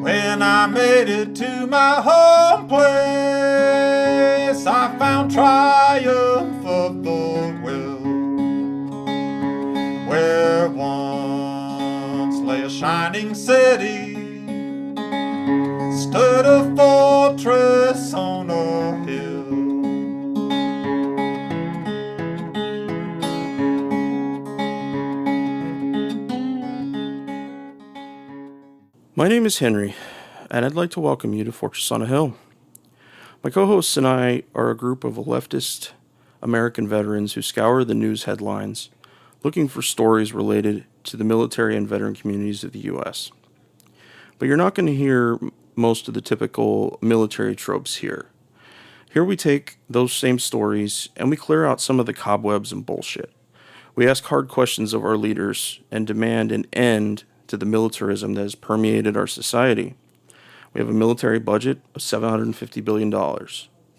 When I made it to my home place, I found triumph of the will. Where once lay a shining city, stood a fortress on a hill. My name is Henry, and I'd like to welcome you to Fortress on a Hill. My co-hosts and I are a group of leftist American veterans who scour the news headlines looking for stories related to the military and veteran communities of the U.S. But you're not going to hear most of the typical military tropes here. Here we take those same stories and we clear out some of the cobwebs and bullshit. We ask hard questions of our leaders and demand an end to the militarism that has permeated our society. We have a military budget of $750 billion,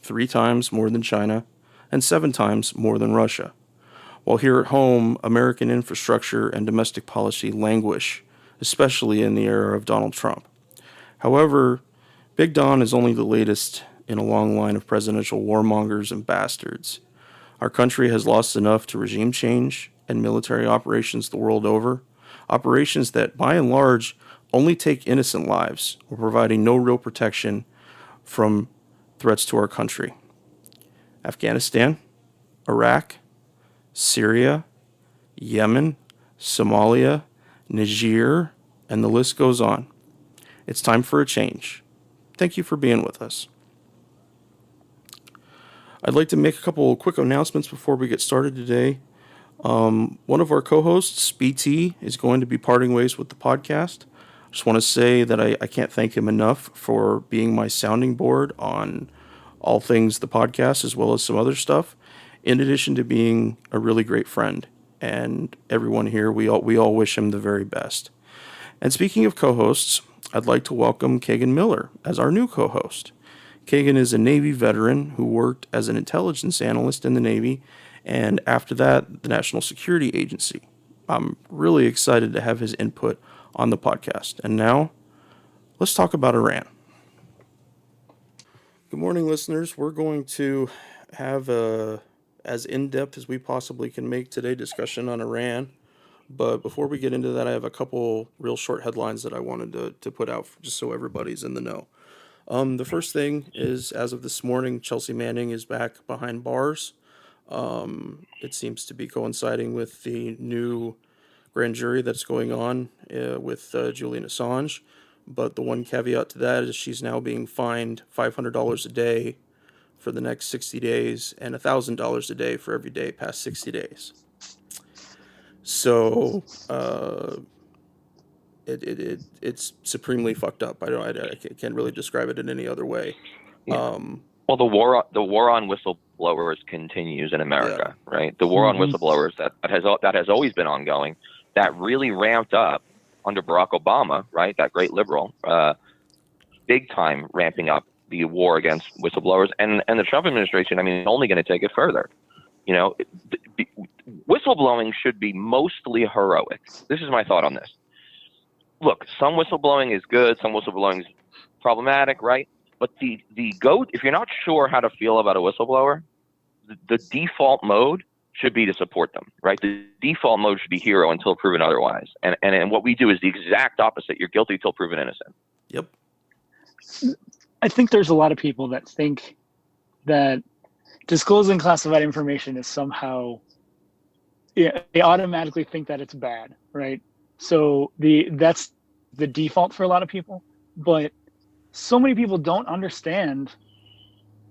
3 times more than China and 7 times more than Russia. While here at home, American infrastructure and domestic policy languish, especially in the era of Donald Trump. However, Big Don is only the latest in a long line of presidential warmongers and bastards. Our country has lost enough to regime change and military operations the world over, operations that, by and large, only take innocent lives while providing no real protection from threats to our country. Afghanistan, Iraq, Syria, Yemen, Somalia, Niger, and the list goes on. It's time for a change. Thank you for being with us. I'd like to make a couple of quick announcements before we get started today. One of our co-hosts, BT, is going to be parting ways with the podcast. I just want to say that I can't thank him enough for being my sounding board on all things the podcast as well as some other stuff, in addition to being a really great friend. And everyone here, we all wish him the very best. And speaking of co-hosts, I'd like to welcome Kagan Miller as our new co-host. Kagan is a Navy veteran who worked as an intelligence analyst in the Navy, and after that, the National Security Agency. I'm really excited to have his input on the podcast. And now, let's talk about Iran. Good morning, listeners. We're going to have as in-depth as we possibly can make today discussion on Iran. But before we get into that, I have a couple real short headlines that I wanted to put out just so everybody's in the know. The first thing is, as of this morning, Chelsea Manning is back behind bars. It seems to be coinciding with the new grand jury that's going on with Julian Assange. But the one caveat to that is she's now being fined $500 a day for the next 60 days and $1,000 a day for every day past 60 days. So it's supremely fucked up. I can't really describe it in any other way. Yeah. Well, the war on whistleblowers continues in America, right? The war on whistleblowers that has always been ongoing. That really ramped up under Barack Obama, right? That great liberal, big time ramping up the war against whistleblowers, and the Trump administration. I mean, is only going to take it further. You know, whistleblowing should be mostly heroic. This is my thought on this. Look, some whistleblowing is good, some whistleblowing is problematic, right? But if you're not sure how to feel about a whistleblower, the default mode should be to support them, right? The default mode should be hero until proven otherwise. And what we do is the exact opposite. You're guilty until proven innocent. Yep. I think there's a lot of people that think that disclosing classified information is somehow, they automatically think that it's bad, right? So that's the default for a lot of people. But so many people don't understand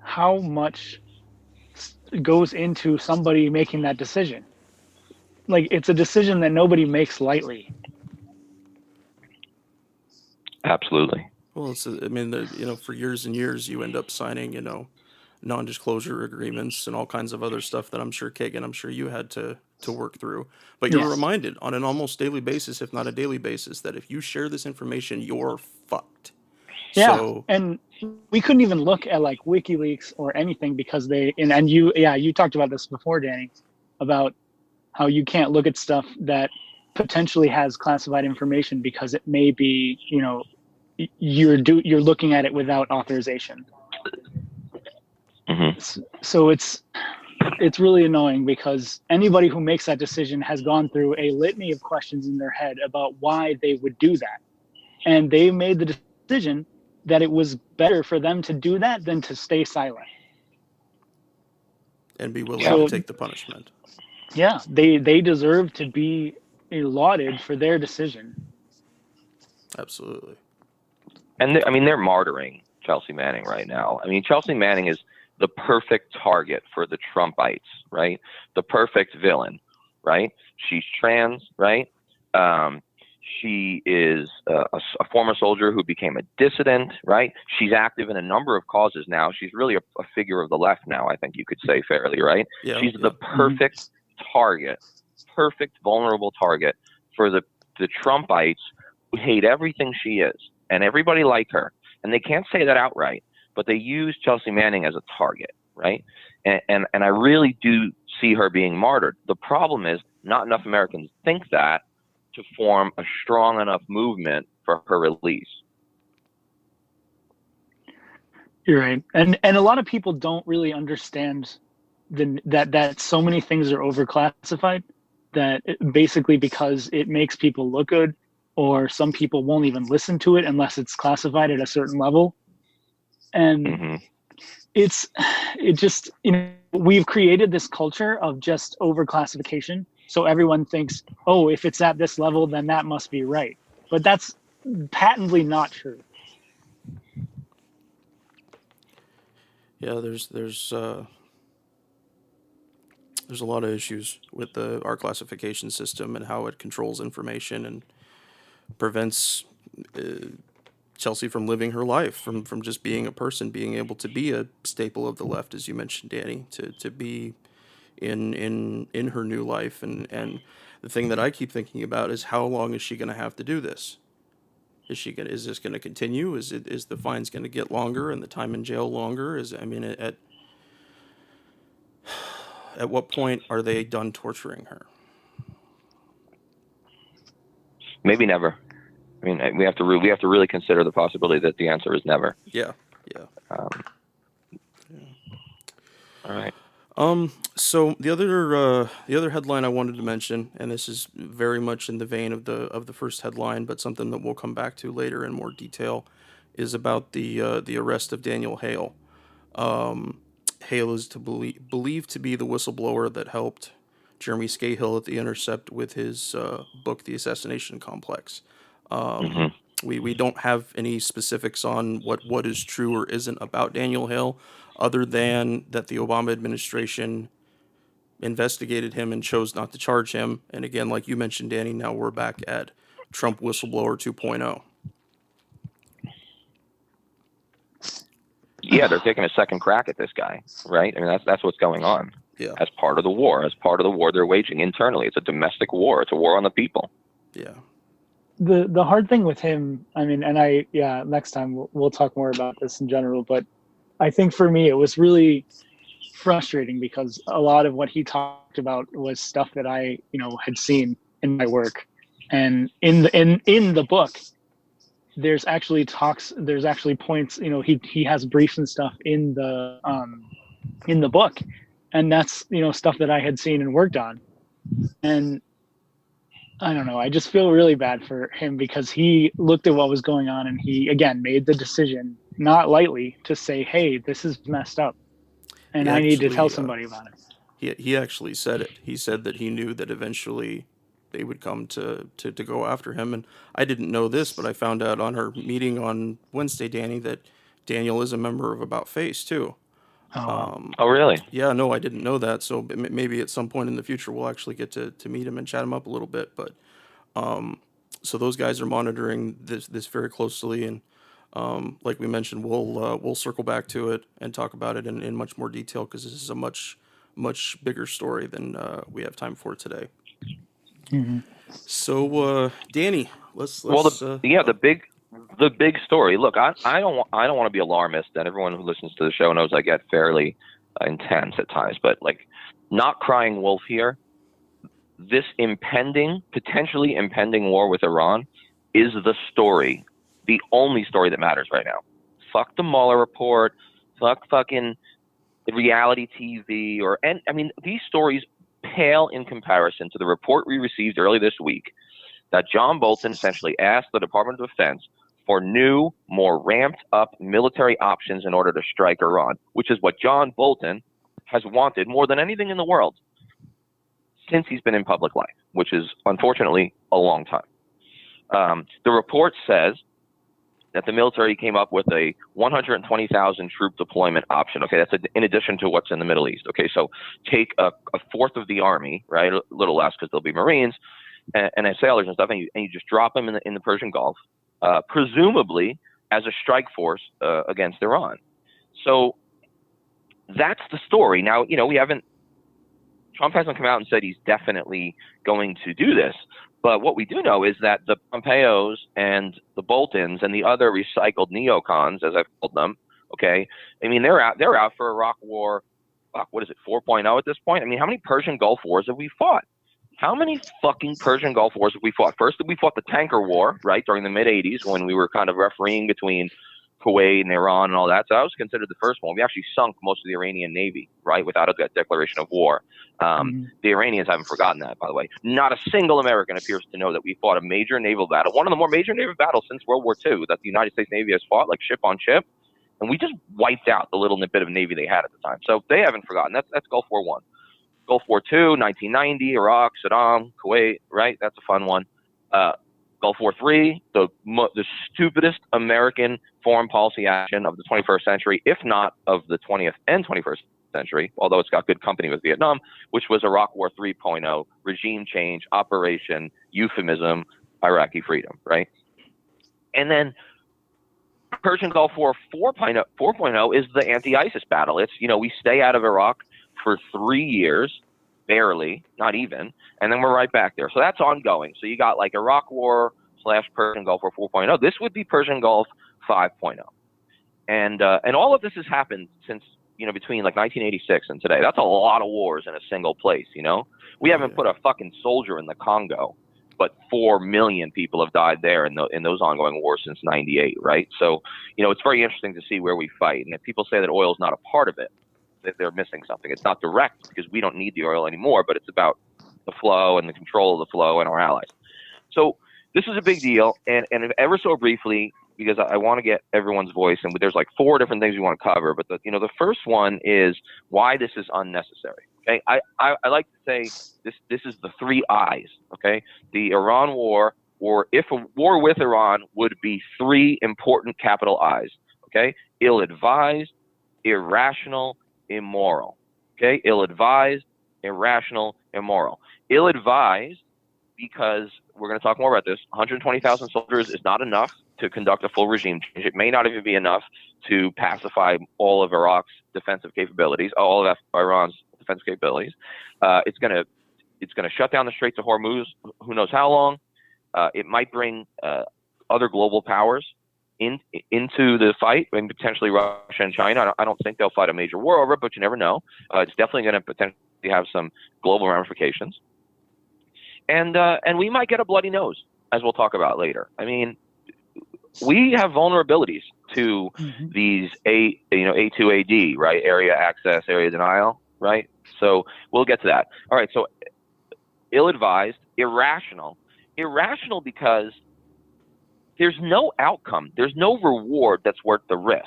how much goes into somebody making that decision. Like, it's a decision that nobody makes lightly. Absolutely. Well, for years and years, you end up signing, non-disclosure agreements and all kinds of other stuff that I'm sure, Kagan, you had to work through. But you're reminded on an almost daily basis, if not a daily basis, that if you share this information, you're fucked. Yeah, so, and we couldn't even look at like WikiLeaks or anything because you talked about this before, Danny, about how you can't look at stuff that potentially has classified information because it may be, you're looking at it without authorization. Mm-hmm. So it's really annoying because anybody who makes that decision has gone through a litany of questions in their head about why they would do that. And they made the decision that it was better for them to do that than to stay silent. And be willing So, to take the punishment. Yeah, they deserve to be lauded for their decision. Absolutely. And they're martyring Chelsea Manning right now. I mean, Chelsea Manning is the perfect target for the Trumpites, right? The perfect villain, right? She's trans, right? She is a former soldier who became a dissident, right? She's active in a number of causes now. She's really a figure of the left now, I think you could say fairly, right? Yeah, She's the perfect target, perfect vulnerable target for the Trumpites who hate everything she is and everybody like her. And they can't say that outright, but they use Chelsea Manning as a target, right? And I really do see her being martyred. The problem is not enough Americans think that to form a strong enough movement for her release. You're right. And a lot of people don't really understand that so many things are overclassified, that basically because it makes people look good, or some people won't even listen to it unless it's classified at a certain level. And it just, we've created this culture of just overclassification. So everyone thinks, oh, if it's at this level, then that must be right. But that's patently not true. Yeah, there's a lot of issues with our classification system and how it controls information and prevents Chelsea from living her life, from just being a person, being able to be a staple of the left, as you mentioned, Danny, to be in her new life. And the thing that I keep thinking about is, how long is she going to have to do this? Is this going to continue? Is the fines going to get longer and the time in jail longer? At what point are they done torturing her? Maybe never. I mean, we have to really consider the possibility that the answer is never. Yeah. All right. So the other headline I wanted to mention, and this is very much in the vein of the first headline, but something that we'll come back to later in more detail, is about the arrest of Daniel Hale. Hale is believed to be the whistleblower that helped Jeremy Scahill at The Intercept with his book, The Assassination Complex. We don't have any specifics on what is true or isn't about Daniel Hale, other than that the Obama administration investigated him and chose not to charge him. And again, like you mentioned, Danny, now we're back at Trump whistleblower 2.0. Yeah, they're taking a second crack at this guy, right? I mean, that's what's going on. Yeah. As part of the war they're waging internally. It's a domestic war. It's a war on the people. Yeah. The hard thing with him, I mean, and next time we'll talk more about this in general, but I think for me it was really frustrating because a lot of what he talked about was stuff that I, had seen in my work. And in the book, there's actually points, he has briefs and stuff in the book, and that's, stuff that I had seen and worked on. And I don't know, I just feel really bad for him because he looked at what was going on and he, again, made the decision, not lightly, to say, hey, this is messed up and I need to tell somebody about it. He actually said it. He said that he knew that eventually they would come to go after him. And I didn't know this, but I found out on our meeting on Wednesday, Danny, that Daniel is a member of About Face too. Oh, really? Yeah, no, I didn't know that. So maybe at some point in the future, we'll actually get to meet him and chat him up a little bit. But so those guys are monitoring this very closely. And like we mentioned, we'll circle back to it and talk about it in much more detail, because this is a much bigger story than we have time for today. Mm-hmm. So, Danny, let's the big story. Look, I don't want to be alarmist, and everyone who listens to the show knows I get fairly intense at times. But not crying wolf here. This potentially impending war with Iran is the story the only story that matters right now. Fuck the Mueller report. Fuck fucking reality TV these stories pale in comparison to the report we received early this week that John Bolton essentially asked the Department of Defense for new, more ramped up military options in order to strike Iran, which is what John Bolton has wanted more than anything in the world since he's been in public life, which is unfortunately a long time. The report says that the military came up with a 120,000 troop deployment option. Okay, that's in addition to what's in the Middle East. Okay, so take a fourth of the army, right, a little less because there'll be Marines and sailors and stuff, and you just drop them in the Persian Gulf, presumably as a strike force against Iran. So that's the story. Now, Trump hasn't come out and said he's definitely going to do this. But what we do know is that the Pompeos and the Boltons and the other recycled neocons, as I've called them, okay, I mean, they're out for Iraq War, what is it, 4.0 at this point? I mean, how many Persian Gulf Wars have we fought? How many fucking Persian Gulf Wars have we fought? First, we fought the tanker war, right, during the mid-'80s when we were kind of refereeing between Kuwait and Iran and all that. So that was considered the first one. We actually sunk most of the Iranian Navy, right, without a declaration of war. The Iranians haven't forgotten that, by the way. Not a single American appears to know that we fought a major naval battle, one of the more major naval battles since World War II that the United States Navy has fought, like ship on ship. And we just wiped out the little bit of Navy they had at the time. So they haven't forgotten. That's Gulf War I. Gulf War II, 1990, Iraq, Saddam, Kuwait, right? That's a fun one. Gulf War III, the stupidest American foreign policy action of the 21st century, if not of the 20th and 21st century, although it's got good company with Vietnam, which was Iraq War 3.0, regime change, operation, euphemism, Iraqi freedom, right? And then Persian Gulf War 4.0 is the anti-ISIS battle. It's, we stay out of Iraq for 3 years, barely, not even, and then we're right back there. So that's ongoing. So you got like Iraq War / Persian Gulf War 4.0. This would be Persian Gulf 5.0. And all of this has happened since, between like 1986 and today. That's a lot of wars in a single place, We haven't put a fucking soldier in the Congo, but 4 million people have died there in those ongoing wars since 98, right? So, it's very interesting to see where we fight. And if people say that oil is not a part of it, they're missing something. It's not direct because we don't need the oil anymore, but it's about the flow and the control of the flow and our allies. So this is a big deal. And ever so briefly, because I want to get everyone's voice, and there's like 4 different things we want to cover, but the first one is why this is unnecessary. Okay, I like to say this is the 3 I's. Okay, the Iran war, or if a war with Iran, would be 3 important capital I's. Okay, ill-advised, irrational, immoral. Okay, ill-advised, irrational, immoral. Ill-advised because we're going to talk more about this. 120,000 soldiers is not enough to conduct a full regime change. It may not even be enough to pacify all of Iraq's defensive capabilities, all of Iran's defensive capabilities. It's going to shut down the Straits of Hormuz. Who knows how long? It might bring other global powers into the fight, and potentially Russia and China. I don't think they'll fight a major war over it, but you never know. It's definitely going to potentially have some global ramifications, and we might get a bloody nose, as we'll talk about later. I mean, we have vulnerabilities to these A2AD, right? Area access, area denial, right? So we'll get to that. All right. So ill-advised, irrational because there's no outcome. There's no reward that's worth the risk.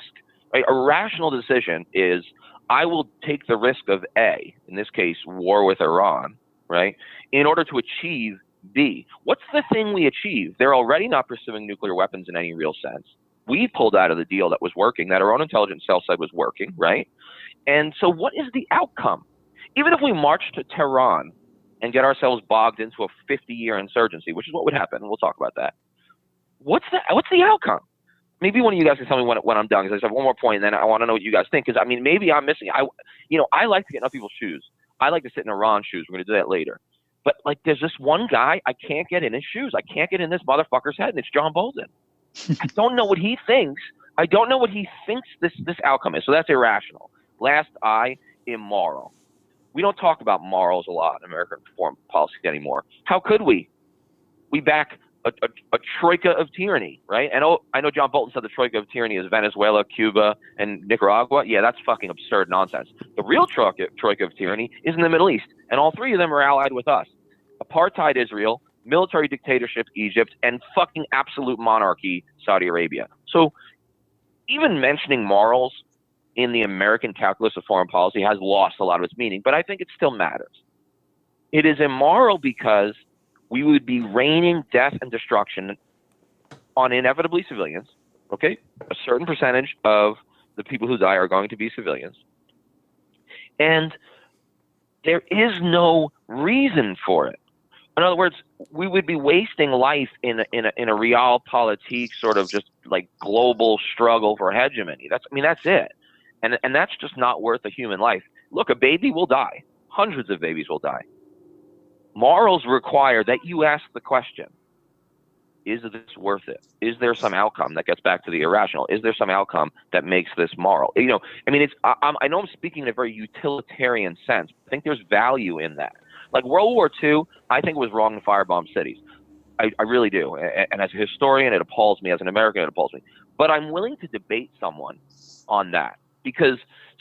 Right? A rational decision is, I will take the risk of A, in this case, war with Iran, right, in order to achieve B. What's the thing we achieve? They're already not pursuing nuclear weapons in any real sense. We pulled out of the deal that was working, that our own intelligence cell said was working, right? And so what is the outcome? Even if we march to Tehran and get ourselves bogged into a 50-year insurgency, which is what would happen, and we'll talk about that, what's the outcome? Maybe one of you guys can tell me when I'm done, because I just have one more point, and then I want to know what you guys think, because, I mean, maybe I'm missing. I like to get in other people's shoes. I like to sit in Iran's shoes. We're going to do that later. But, like, there's this one guy, I can't get in his shoes. I can't get in this motherfucker's head, and it's John Bolton. I don't know what he thinks. I don't know what he thinks this outcome is. So that's irrational. Last I, immoral. We don't talk about morals a lot in American foreign policy anymore. How could we? We back a troika of tyranny, right? And I know John Bolton said the troika of tyranny is Venezuela, Cuba, and Nicaragua. Yeah, that's fucking absurd nonsense. The real troika of tyranny is in the Middle East, and all three of them are allied with us. Apartheid Israel, military dictatorship Egypt, and fucking absolute monarchy Saudi Arabia. So even mentioning morals in the American calculus of foreign policy has lost a lot of its meaning, but I think it still matters. It is immoral because we would be raining death and destruction on inevitably civilians, okay? A certain percentage of the people who die are going to be civilians. And there is no reason for it. In other words, we would be wasting life in a realpolitik sort of just like global struggle for hegemony. That's it. And that's just not worth a human life. Look, a baby will die. Hundreds of babies will die. Morals require that you ask the question, is this worth it? Is there some outcome that gets back to the irrational? Is there some outcome that makes this moral? I know I'm speaking in a very utilitarian sense. I think there's value in that. Like World War II, I think it was wrong to firebomb cities. I really do. And as a historian, it appalls me. As an American, it appalls me. But I'm willing to debate someone on that because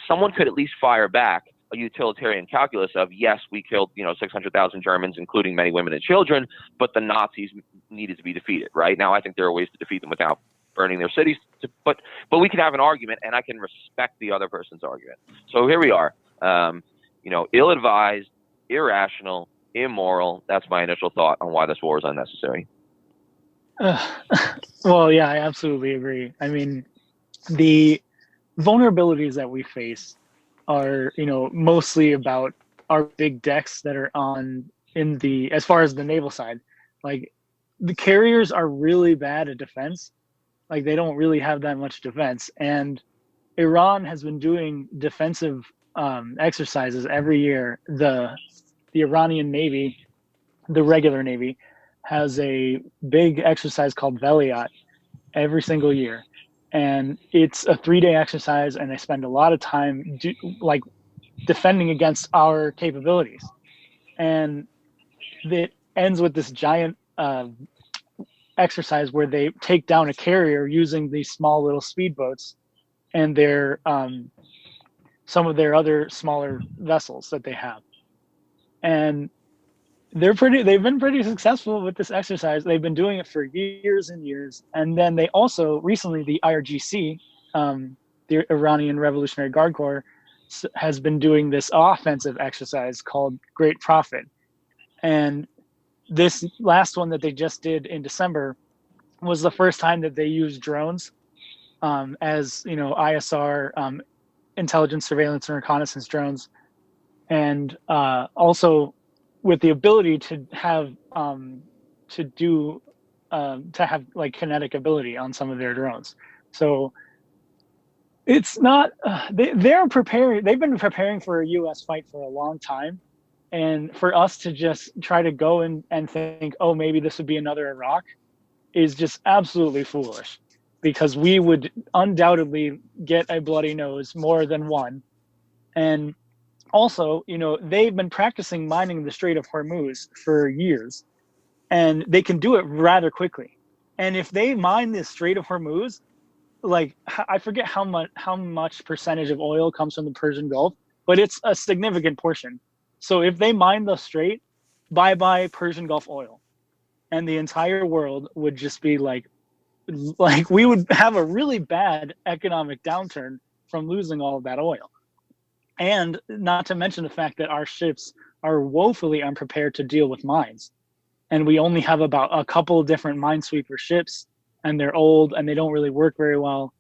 someone could at least fire back a utilitarian calculus of, yes, we killed 600,000 Germans, including many women and children, but the Nazis needed to be defeated. Right now, I think there are ways to defeat them without burning their cities. But we can have an argument, and I can respect the other person's argument. So here we are. Ill-advised, irrational, immoral. That's my initial thought on why this war is unnecessary. Well, yeah, I absolutely agree. I mean, the vulnerabilities that we face are, mostly about our big decks that are as far as the naval side. Like, the carriers are really bad at defense. Like, they don't really have that much defense. And Iran has been doing defensive exercises every year. The Iranian Navy, the regular Navy, has a big exercise called Veliat every single year. And it's a 3-day exercise, and they spend a lot of time defending against our capabilities. And it ends with this giant exercise where they take down a carrier using these small little speedboats and their some of their other smaller vessels that they have. And they've been pretty successful with this exercise. They've been doing it for years and years. And then they also recently, the IRGC, the Iranian Revolutionary Guard Corps, has been doing this offensive exercise called Great Prophet. And this last one that they just did in December was the first time that they used drones as ISR, intelligence, surveillance, and reconnaissance drones, and also with the ability to have like kinetic ability on some of their drones. So it's not they're preparing. They've been preparing for a U.S. fight for a long time, and for us to just try to go and think, oh, maybe this would be another Iraq, is just absolutely foolish, because we would undoubtedly get a bloody nose more than one. And also, they've been practicing mining the Strait of Hormuz for years, and they can do it rather quickly. And if they mine the Strait of Hormuz, like, I forget how much percentage of oil comes from the Persian Gulf, but it's a significant portion. So if they mine the Strait, bye-bye Persian Gulf oil. And the entire world would just be like we would have a really bad economic downturn from losing all of that oil. And not to mention the fact that our ships are woefully unprepared to deal with mines. And we only have about a couple of different minesweeper ships, and they're old and they don't really work very well.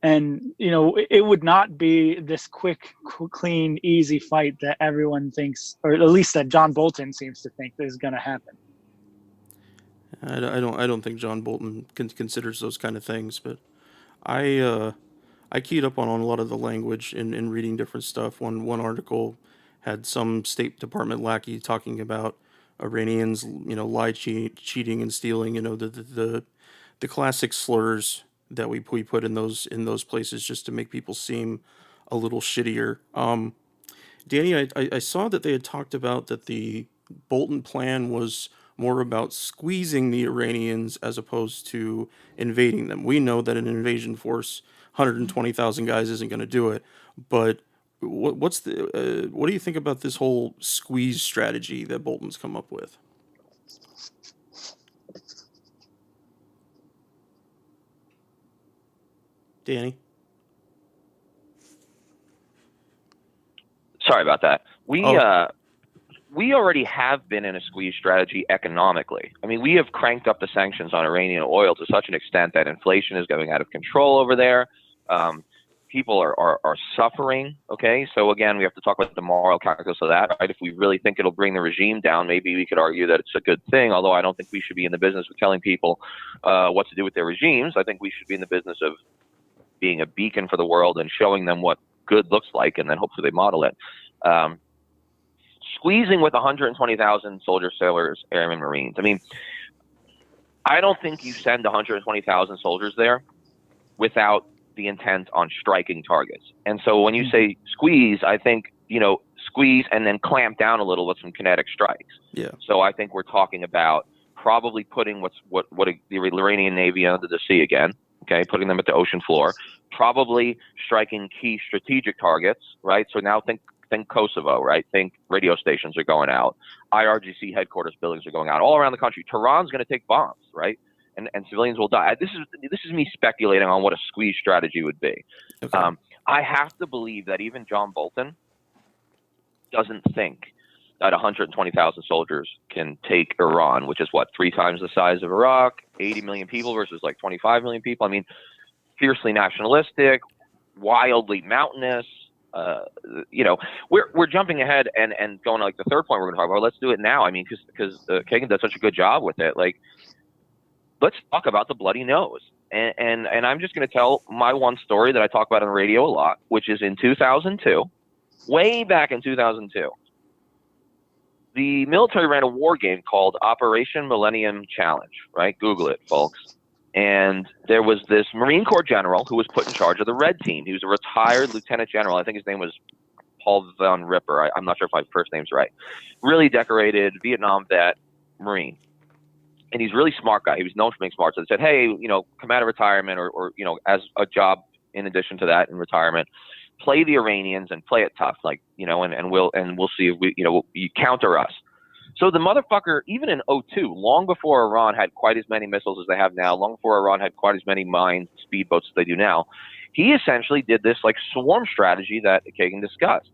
And, it would not be this quick, clean, easy fight that everyone thinks, or at least that John Bolton seems to think is going to happen. I don't think John Bolton considers those kind of things, but I keyed up on a lot of the language in reading different stuff. One article had some State Department lackey talking about Iranians, cheating and stealing, the classic slurs that we put in those places just to make people seem a little shittier. Danny, I saw that they had talked about that the Bolton plan was more about squeezing the Iranians as opposed to invading them. We know that an invasion force, 120,000 guys, isn't going to do it. But what do you think about this whole squeeze strategy that Bolton's come up with? Danny? Sorry about that. We already have been in a squeeze strategy economically. I mean, we have cranked up the sanctions on Iranian oil to such an extent that inflation is going out of control over there. People are suffering. Okay, so again, we have to talk about the moral calculus of that. Right? If we really think it'll bring the regime down, maybe we could argue that it's a good thing. Although I don't think we should be in the business of telling people what to do with their regimes. I think we should be in the business of being a beacon for the world and showing them what good looks like, and then hopefully they model it. Squeezing with 120,000 soldiers, sailors, airmen, Marines. I mean, I don't think you send 120,000 soldiers there without the intent on striking targets. And so when you say squeeze, I think, squeeze and then clamp down a little with some kinetic strikes. Yeah. So I think we're talking about probably putting the Iranian Navy under the sea again. Okay, putting them at the ocean floor, probably striking key strategic targets, right? So now think Kosovo, right? Think radio stations are going out, IRGC headquarters buildings are going out all around the country. Tehran's going to take bombs, right? And civilians will die. This is me speculating on what a squeeze strategy would be. Okay. I have to believe that even John Bolton doesn't think that 120,000 soldiers can take Iran, which is 3 times the size of Iraq, 80 million people versus 25 million people. I mean, fiercely nationalistic, wildly mountainous. We're jumping ahead and going to the third point we're going to talk about. Let's do it now. I mean, because Kagan does such a good job with it. Let's talk about the bloody nose. And I'm just going to tell my one story that I talk about on the radio a lot, which is in 2002, way back in 2002. The military ran a war game called Operation Millennium Challenge, right? Google it, folks. And there was this Marine Corps general who was put in charge of the red team. He was a retired lieutenant general. I think his name was Paul Von Ripper. I'm not sure if my first name's right. Really decorated Vietnam vet Marine. And he's a really smart guy. He was known for being smart. So they said, hey, come out of retirement or as a job in addition to that in retirement, play the Iranians and play it tough, and we'll see if you counter us. So the motherfucker, even in 2002, long before Iran had quite as many missiles as they have now, long before Iran had quite as many mines, speedboats as they do now, he essentially did this swarm strategy that Kagan discussed.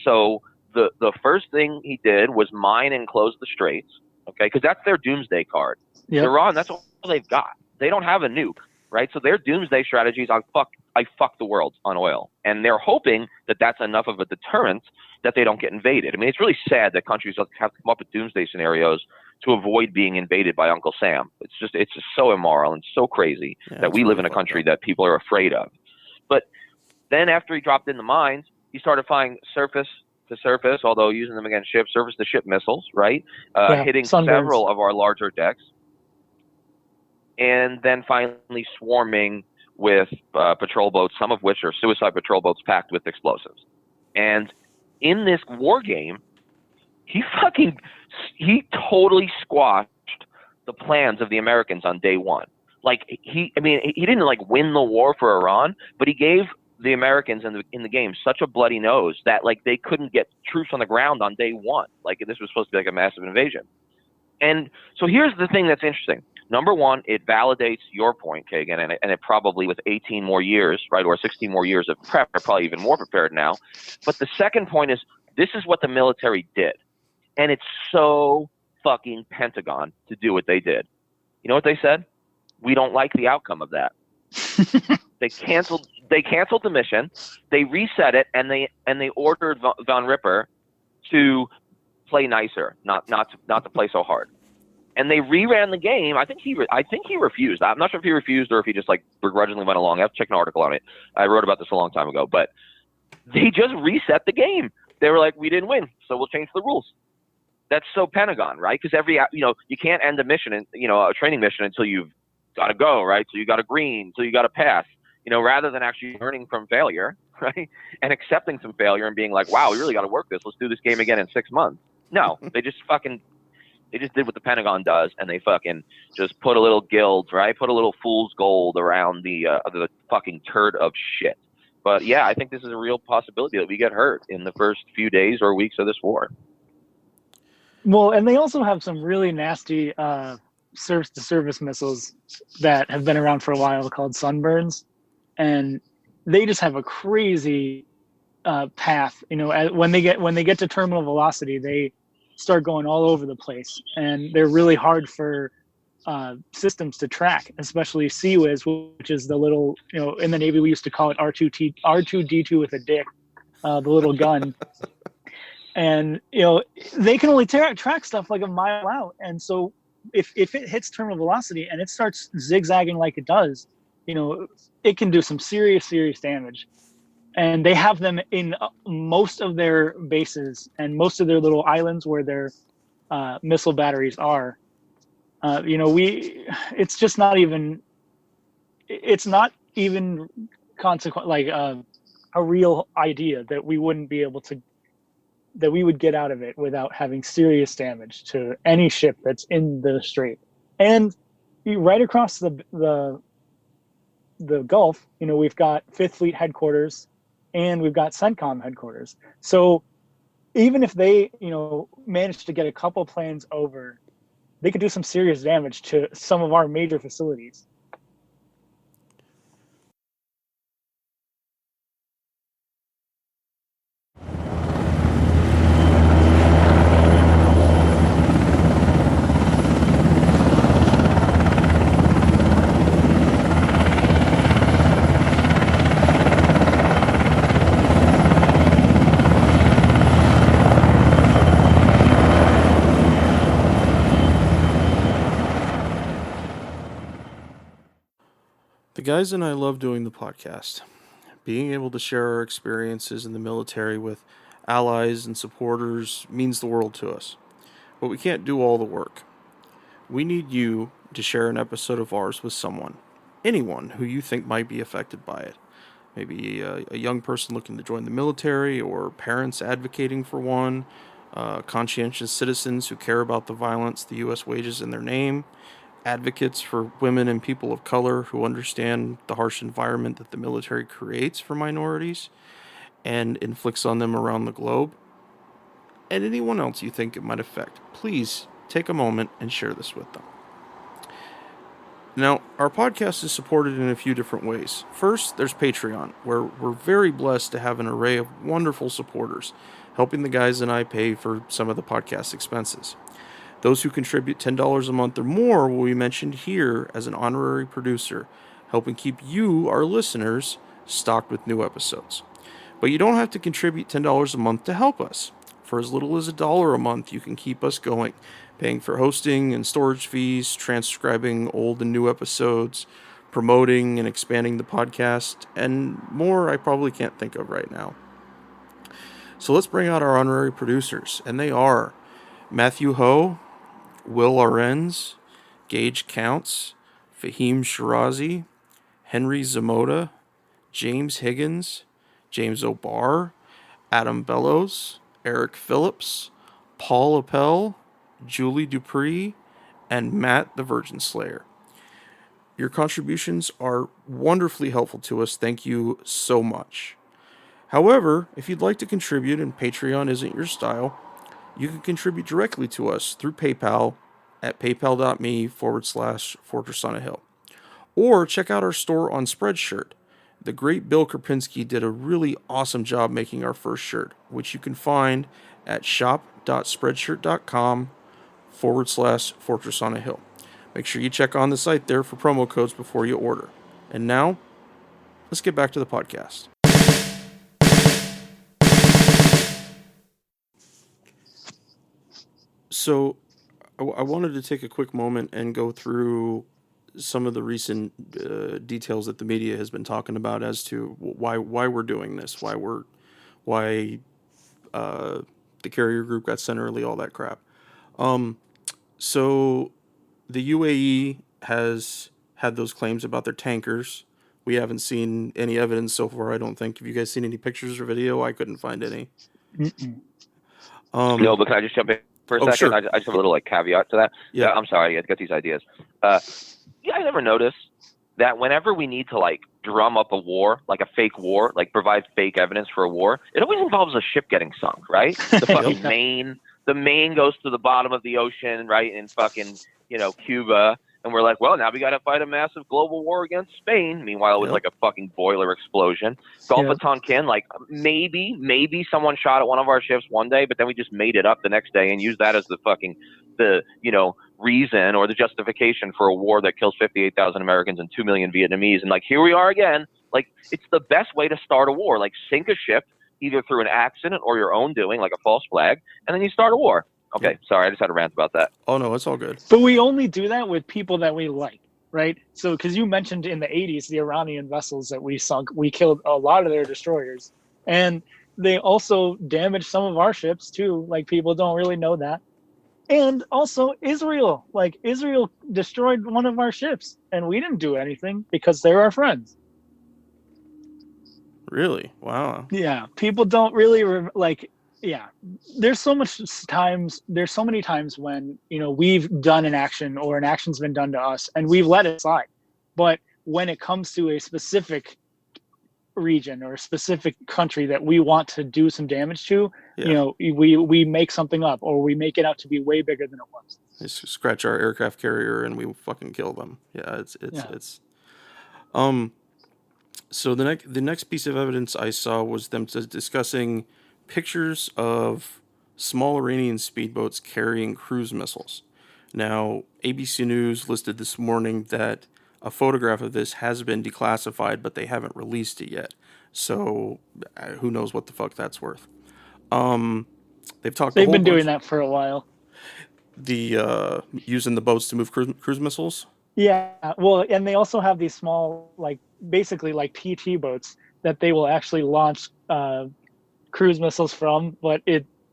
So the first thing he did was mine and close the straits, okay, because that's their doomsday card. Yep. Iran, that's all they've got. They don't have a nuke, right? So their doomsday strategy is I fuck the world on oil. And they're hoping that that's enough of a deterrent that they don't get invaded. I mean, it's really sad that countries have to come up with doomsday scenarios to avoid being invaded by Uncle Sam. It's just so immoral and so crazy that we live in a country that people are afraid of. But then after he dropped in the mines, he started flying surface to surface, although using them against ships, surface to ship missiles, right? Hitting several of our larger decks. And then finally swarming with patrol boats, some of which are suicide patrol boats packed with explosives. And in this war game, he totally squashed the plans of the Americans on day one. He didn't win the war for Iran, but he gave the Americans in the game such a bloody nose that they couldn't get troops on the ground on day one. This was supposed to be a massive invasion. And so here's the thing that's interesting. Number one, it validates your point, Kagan, and it probably with 18 more years, right, or 16 more years of prep, are probably even more prepared now. But the second point is this is what the military did. And it's so fucking Pentagon to do what they did. You know what they said? We don't like the outcome of that. They canceled the mission. They reset it, and they ordered Von Ripper to play nicer, not to play so hard. And they reran the game. I think he refused. I'm not sure if he refused or if he just begrudgingly went along. I have to check an article on it. I wrote about this a long time ago. But they just reset the game. They were like, we didn't win, so we'll change the rules. That's so Pentagon, right? Because you can't end a mission, a training mission until you've got to go, right? So you got a green, so you got to pass. Rather than actually learning from failure, right, and accepting some failure and being like, wow, we really got to work this. Let's do this game again in 6 months. No, they just fucking did what the Pentagon does, and they fucking just put a little guild, right? Put a little fool's gold around the fucking turd of shit. But yeah, I think this is a real possibility that we get hurt in the first few days or weeks of this war. Well, and they also have some really nasty surface-to-surface missiles that have been around for a while called Sunburns, and they just have a crazy path. You know, when they get to terminal velocity, they start going all over the place, and they're really hard for systems to track, especially CWIS, which is the little, you know, in the Navy we used to call it R2D2 with a dick, the little gun. And you know, they can only track stuff like a mile out, and so if it hits terminal velocity and it starts zigzagging like it does, you know, it can do some serious damage. And they have them in most of their bases and most of their little islands where their missile batteries are. You know, it's just not even, it's not even consequent, like a real idea that we wouldn't be able to, that we would get out of it without having serious damage to any ship that's in the strait. And right across the Gulf, you know, we've got Fifth Fleet headquarters and we've got CENTCOM headquarters. So even if they, you know, manage to get a couple planes over, they could do some serious damage to some of our major facilities. The guys and I love doing the podcast. Being able to share our experiences in the military with allies and supporters means the world to us. But we can't do all the work. We need you to share an episode of ours with someone, anyone who you think might be affected by it. Maybe a young person looking to join the military, or parents advocating for one, conscientious citizens who care about the violence the U.S. wages in their name, advocates for women and people of color who understand the harsh environment that the military creates for minorities and inflicts on them around the globe, and anyone else you think it might affect. Please take a moment and share this with them. Now, our podcast is supported in a few different ways. First, there's Patreon, where we're very blessed to have an array of wonderful supporters, helping the guys and I pay for some of the podcast expenses. Those who contribute $10 a month or more will be mentioned here as an honorary producer, helping keep you, our listeners, stocked with new episodes. But you don't have to contribute $10 a month to help us. For as little as $1 a month, you can keep us going, paying for hosting and storage fees, transcribing old and new episodes, promoting and expanding the podcast, and more I probably can't think of right now. So let's bring out our honorary producers, and they are Matthew Ho, Will Arens, Gage Counts, Fahim Shirazi, Henry Zamota, James Higgins, James O'Barr, Adam Bellows, Eric Phillips, Paul Appel, Julie Dupree, and Matt the Virgin Slayer. Your contributions are wonderfully helpful to us. Thank you so much. However, if you'd like to contribute and Patreon isn't your style, you can contribute directly to us through PayPal at paypal.me/Fortress on a Hill. Or check out our store on Spreadshirt. The great Bill Krapinski did a really awesome job making our first shirt, which you can find at shop.spreadshirt.com/Fortress on a Hill. Make sure you check on the site there for promo codes before you order. And now, let's get back to the podcast. So, I wanted to take a quick moment and go through some of the recent details that the media has been talking about as to why we're doing this, why the carrier group got sent early, all that crap. So the UAE has had those claims about their tankers. We haven't seen any evidence so far, I don't think. Have you guys seen any pictures or video? I couldn't find any. No, but can I just jump in for a Oh, second? sure. I just have a little like caveat to that. Yeah. I'm sorry, I get these ideas. Yeah, I never noticed that whenever we need to like drum up a war, like a fake war, like provide fake evidence for a war, it always involves a ship getting sunk, right? The fucking the Maine goes to the bottom of the ocean, right, in fucking, Cuba, and we're like, well, now we got to fight a massive global war against Spain. Meanwhile, it was like a fucking boiler explosion. Gulf of Tonkin, like maybe someone shot at one of our ships one day, but then we just made it up the next day and used that as the reason or the justification for a war that kills 58,000 Americans and 2 million Vietnamese. And like, here we are again. Like, it's the best way to start a war. Like, sink a ship either through an accident or your own doing, like a false flag, and then you start a war. Okay, sorry, I just had a rant about that. Oh, no, it's all good. But we only do that with people that we like, right? So, because you mentioned in the 80s, the Iranian vessels that we sunk, we killed a lot of their destroyers. And they also damaged some of our ships, too. Like, people don't really know that. And also Israel. Like, Israel destroyed one of our ships, and we didn't do anything because they're our friends. Really? Wow. Yeah, people don't really there's so many times when we've done an action or an action's been done to us and we've let it slide, but when it comes to a specific region or a specific country that we want to do some damage to, we make something up or we make it out to be way bigger than it was. They scratch our aircraft carrier and we fucking kill them. It's So the next piece of evidence I saw was them discussing pictures of small Iranian speedboats carrying cruise missiles. Now, ABC News listed this morning that a photograph of this has been declassified, but they haven't released it yet. So who knows what the fuck that's worth. They've been doing that for a while. The using the boats to move cruise missiles. Yeah, well, and they also have these small, basically PT boats that they will actually launch cruise missiles from, but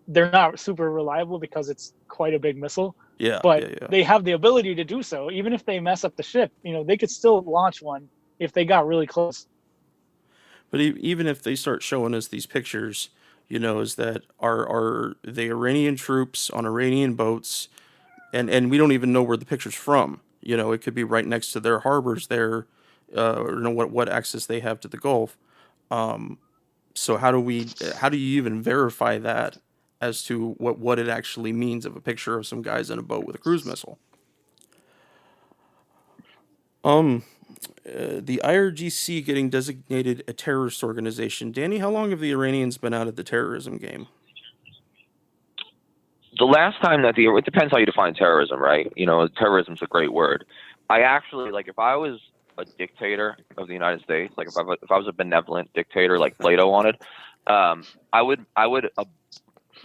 they're not super reliable because it's quite a big missile. Yeah, but they have the ability to do so. Even if they mess up the ship, they could still launch one if they got really close. But even if they start showing us these pictures, is that are the Iranian troops on Iranian boats, and we don't even know where the picture's from. It could be right next to their harbors there, or what access they have to the Gulf. So how do you even verify that as to what it actually means of a picture of some guys in a boat with a cruise missile? The IRGC getting designated a terrorist organization. Danny, how long have the Iranians been out of the terrorism game? The last time that it depends how you define terrorism, right? Terrorism's a great word. I actually, if I was a dictator of the United States, if I was a benevolent dictator like Plato wanted, I would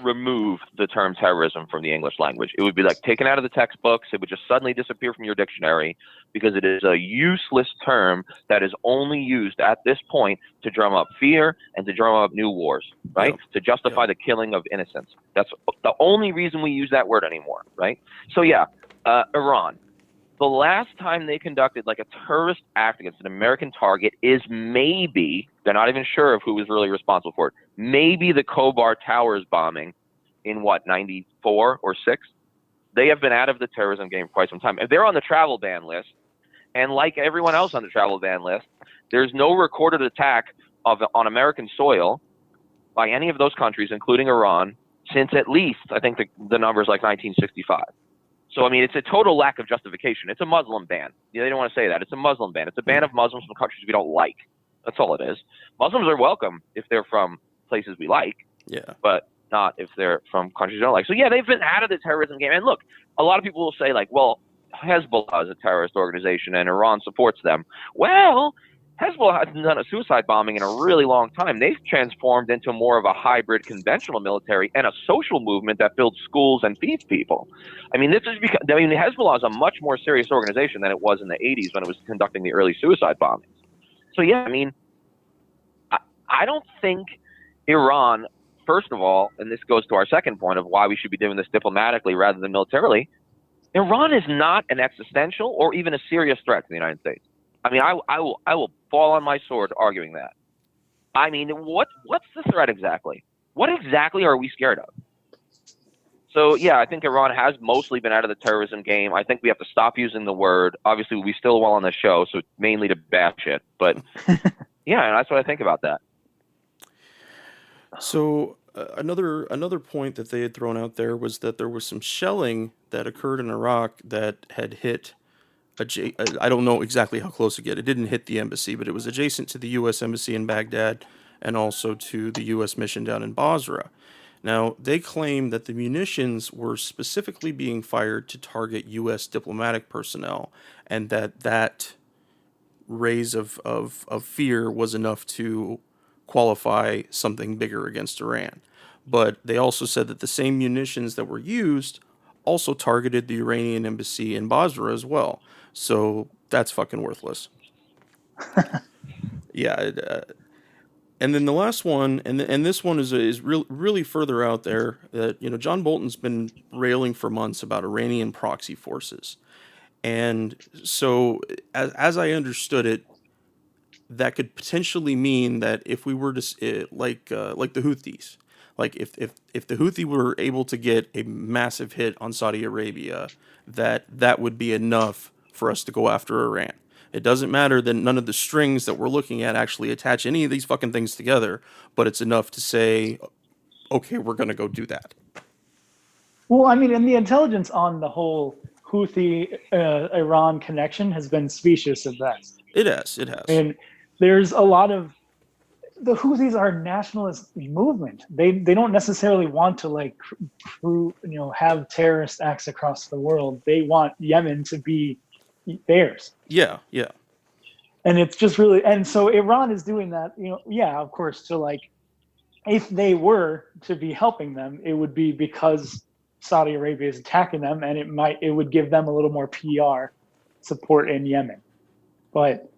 remove the term terrorism from the English language. It would be taken out of the textbooks. It would just suddenly disappear from your dictionary because it is a useless term that is only used at this point to drum up fear and to drum up new wars, right? To justify the killing of innocents. That's the only reason we use that word anymore, right? So Iran. The last time they conducted a terrorist act against an American target is maybe, they're not even sure of who was really responsible for it, maybe the Khobar Towers bombing in 94 or 6? They have been out of the terrorism game for quite some time. And they're on the travel ban list. And like everyone else on the travel ban list, there's no recorded attack on American soil by any of those countries, including Iran, since at least, I think the number is 1965. So, it's a total lack of justification. It's a Muslim ban. They don't want to say that. It's a Muslim ban. It's a ban of Muslims from countries we don't like. That's all it is. Muslims are welcome if they're from places we like, but not if they're from countries we don't like. So, they've been out of the terrorism game. And look, a lot of people will say, well, Hezbollah is a terrorist organization and Iran supports them. Well, Hezbollah hasn't done a suicide bombing in a really long time. They've transformed into more of a hybrid conventional military and a social movement that builds schools and feeds people. This is because Hezbollah is a much more serious organization than it was in the 80s when it was conducting the early suicide bombings. So I don't think Iran, first of all, and this goes to our second point of why we should be doing this diplomatically rather than militarily, Iran is not an existential or even a serious threat to the United States. I will fall on my sword arguing that. What's the threat exactly? What exactly are we scared of? So, yeah, I think Iran has mostly been out of the terrorism game. I think we have to stop using the word. Obviously, we still well on the show, so mainly to bash it. But, yeah, and that's what I think about that. So another point that they had thrown out there was that there was some shelling that occurred in Iraq that had hit. I don't know exactly how close it get. It didn't hit the embassy, but it was adjacent to the U.S. embassy in Baghdad and also to the U.S. mission down in Basra. Now, they claim that the munitions were specifically being fired to target U.S. diplomatic personnel, and that raise of fear was enough to qualify something bigger against Iran. But they also said that the same munitions that were used also targeted the Iranian embassy in Basra as well. So that's fucking worthless. Yeah. And then the last one, and this one is really further out there. That John Bolton's been railing for months about Iranian proxy forces, and so as I understood it, that could potentially mean that if we were to like the Houthis, like if the Houthi were able to get a massive hit on Saudi Arabia, that would be enough for us to go after Iran. It doesn't matter that none of the strings that we're looking at actually attach any of these fucking things together, but it's enough to say, okay, we're going to go do that. Well, I mean, and the intelligence on the whole Houthi Iran connection has been specious at best. It has. And there's a lot of the Houthis are a nationalist movement. They don't necessarily want to have terrorist acts across the world. They want Yemen to be theirs. Yeah. And it's just really, and so Iran is doing that, of course, to if they were to be helping them, it would be because Saudi Arabia is attacking them, and it would give them a little more PR support in Yemen. But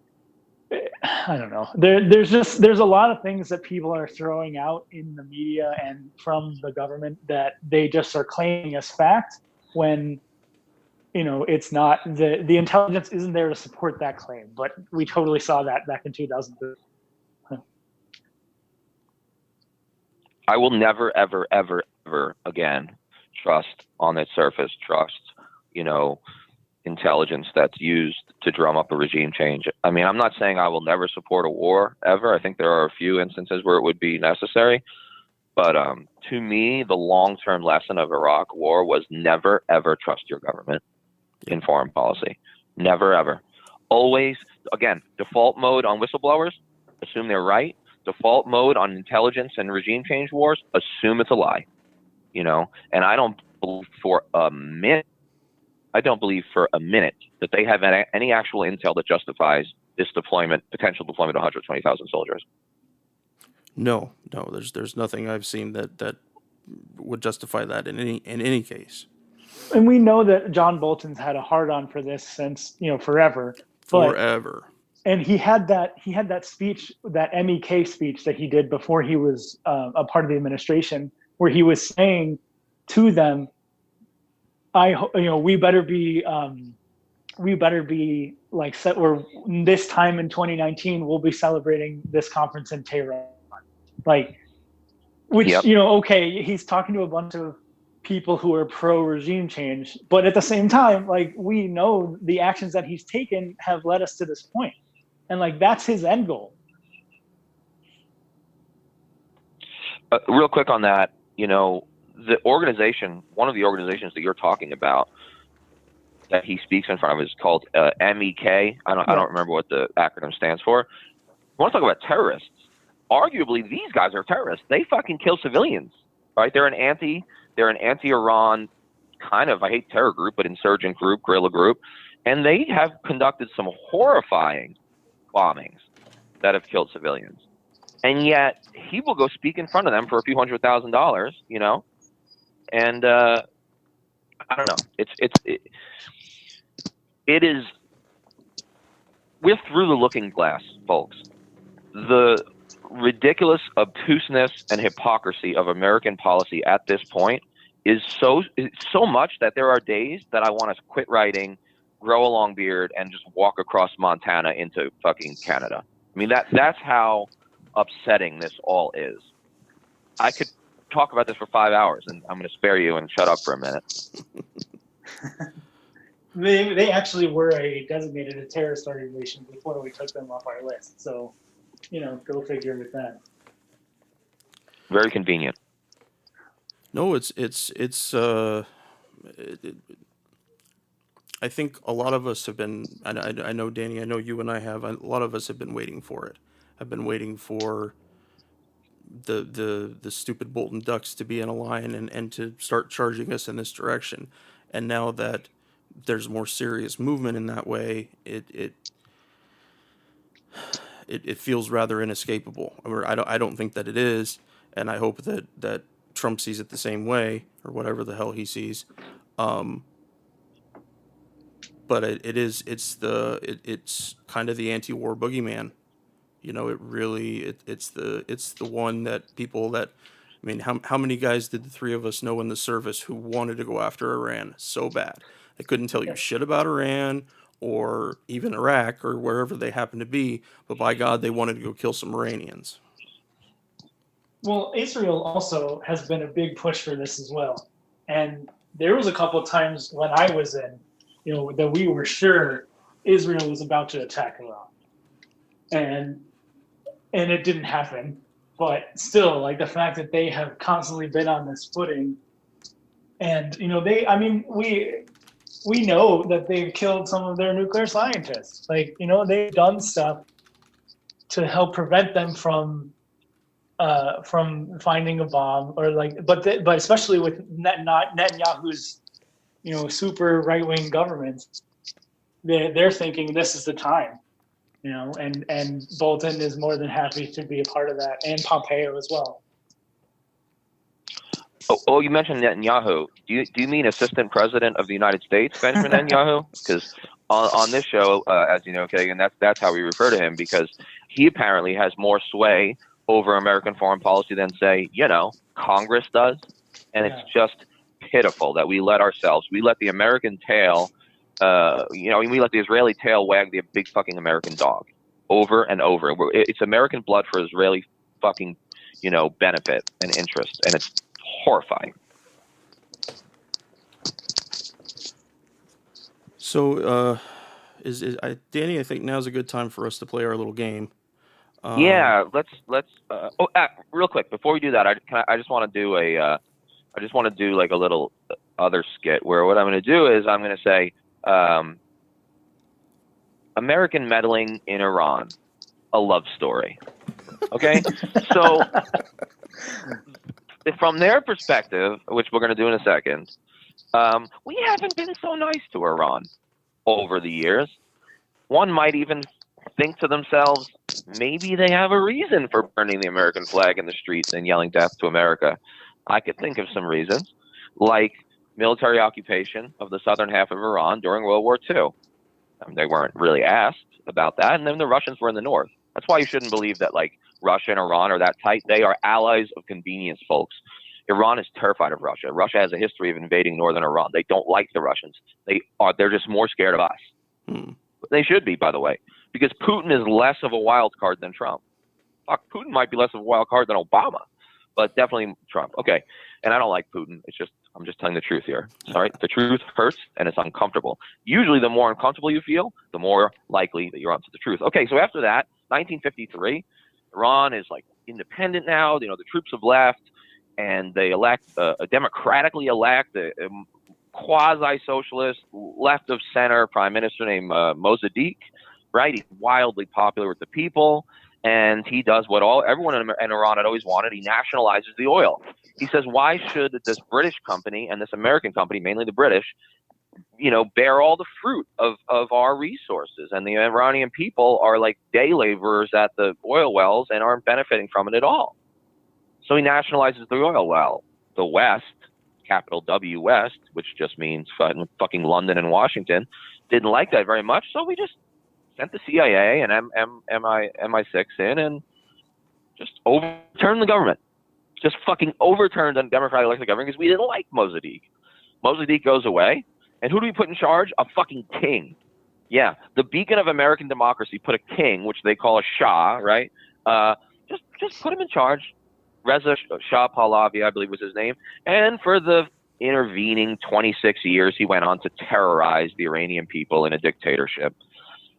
I don't know. There's a lot of things that people are throwing out in the media and from the government that they just are claiming as fact when it's not. The intelligence isn't there to support that claim. But we totally saw that back in 2003. I will never, ever, ever, ever again trust on its surface, intelligence that's used to drum up a regime change. I mean, I'm not saying I will never support a war ever. I think there are a few instances where it would be necessary. But to me, the long-term lesson of Iraq war was never, ever trust your government in foreign policy. Never, ever. Always, again, default mode on whistleblowers, assume they're right. Default mode on intelligence and regime change wars, assume it's a lie. And I don't believe for a minute that they have any actual intel that justifies this potential deployment of 120,000 soldiers. No, there's nothing I've seen that would justify that in any case. And we know that John Bolton's had a hard-on for this since forever. Forever. And he had that speech, that MEK speech that he did before he was a part of the administration, where he was saying to them, we better be set. Or this time in 2019, we'll be celebrating this conference in Tehran. Okay, he's talking to a bunch of people who are pro regime change, but at the same time, we know the actions that he's taken have led us to this point, and that's his end goal. Real quick on that, the organization, one of the organizations that you're talking about that he speaks in front of is called MEK. I don't remember what the acronym stands for. I want to talk about terrorists. Arguably, these guys are terrorists. They fucking kill civilians, right? They're an anti-Iran kind of, I hate terror group, but insurgent group, guerrilla group, and they have conducted some horrifying bombings that have killed civilians. And yet he will go speak in front of them for a few $100,000, and I don't know. It is. We're through the looking glass, folks. The ridiculous obtuseness and hypocrisy of American policy at this point is so much that there are days that I want to quit writing, grow a long beard, and just walk across Montana into fucking Canada. I mean, that's how upsetting this all is. I could talk about this for 5 hours, and I'm going to spare you and shut up for a minute. They actually were designated a terrorist organization before we took them off our list. So, go figure with that. Very convenient. No, I think a lot of us have been, I know, Danny, I know you and I have, a lot of us have been waiting for it. I've been waiting for the stupid Bolton Ducks to be in a line and to start charging us in this direction. And now that there's more serious movement in that way, it feels rather inescapable. I don't think that it is, and I hope that Trump sees it the same way, or whatever the hell he sees. But it's kind of the anti-war boogeyman. It's the one that people that, I mean, how many guys did the three of us know in the service who wanted to go after Iran so bad? They couldn't tell you shit about Iran or even Iraq or wherever they happen to be, but by God, they wanted to go kill some Iranians. Well, Israel also has been a big push for this as well. And there was a couple of times when I was in, that we were sure Israel was about to attack Iran. And it didn't happen. But still, like, the fact that they have constantly been on this footing, and we know that they've killed some of their nuclear scientists. Like, they've done stuff to help prevent them from finding a bomb, or but especially with Netanyahu's, super right-wing governments, they're thinking this is the time, and Bolton is more than happy to be a part of that, and Pompeo as well. Oh, you mentioned Netanyahu. Do you mean Assistant President of the United States, Benjamin Netanyahu? Because on this show, as you know, Kagan, that's how we refer to him, because he apparently has more sway over American foreign policy than, say, Congress does. And it's just pitiful that we let the American tail, we let the Israeli tail wag the big fucking American dog over and over. It's American blood for Israeli fucking, benefit and interest. And it's horrifying. So, Danny, I think now's a good time for us to play our little game. Let's. Real quick before we do that, I just want to do like a little other skit where what I'm going to do is I'm going to say, American meddling in Iran, a love story. Okay, so from their perspective, which we're going to do in a second, we haven't been so nice to Iran over the years. One might even think to themselves, maybe they have a reason for burning the American flag in the streets and yelling death to America. I could think of some reasons, like military occupation of the southern half of Iran during World War II. They weren't really asked about that, and then the Russians were in the north. That's why you shouldn't believe that like Russia and Iran are that tight. They are allies of convenience, folks. Iran is terrified of Russia. Russia has a history of invading northern Iran. They don't like the Russians. They're just more scared of us. They should be, by the way, because Putin is less of a wild card than Trump. Fuck, Putin might be less of a wild card than Obama, but definitely Trump. Okay, and I don't like Putin. I'm just telling the truth here. Sorry, the truth hurts and it's uncomfortable. Usually, the more uncomfortable you feel, the more likely that you're onto the truth. Okay, so after that, 1953, Iran is like independent now. The troops have left, and they elect democratically elect a quasi-socialist, left of center prime minister named Mossadegh. Right, he's wildly popular with the people, and he does what everyone in Iran had always wanted. He nationalizes the oil. He says, why should this British company and this American company, mainly the British, bear all the fruit of our resources? And the Iranian people are like day laborers at the oil wells and aren't benefiting from it at all. So he nationalizes the oil well. The West, capital W West, which just means fucking London and Washington, didn't like that very much. So we just sent the CIA and MI6 in and just overturned the government. Just fucking overturned the democratic elected government because we didn't like Mossadegh. Mossadegh goes away, and who do we put in charge? A fucking king. Yeah, the beacon of American democracy put a king, which they call a Shah, right? Just put him in charge, Reza Shah Pahlavi, I believe was his name. And for the intervening 26 years, he went on to terrorize the Iranian people in a dictatorship.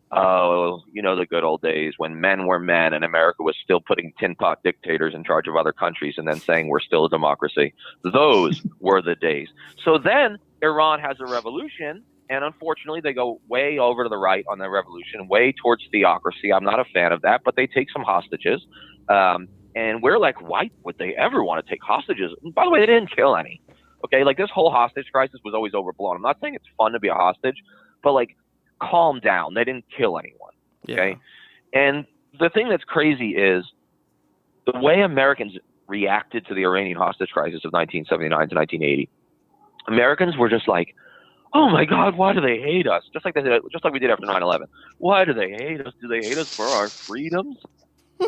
Oh, you know, the good old days when men were men and America was still putting tin pot dictators in charge of other countries and then saying we're still a democracy. Those were the days. So then Iran has a revolution, and unfortunately they go way over to the right on the revolution, way towards theocracy. I'm not a fan of that, but they take some hostages. And we're like, why would they ever want to take hostages? And by the way, they didn't kill any. Okay, like this whole hostage crisis was always overblown. I'm not saying it's fun to be a hostage, but like, calm down. They didn't kill anyone. Okay. Yeah. And the thing that's crazy is the way Americans reacted to the Iranian hostage crisis of 1979 to 1980. Americans were just like, oh my God, why do they hate us? Just like we did after 9/11. Why do they hate us? Do they hate us for our freedoms?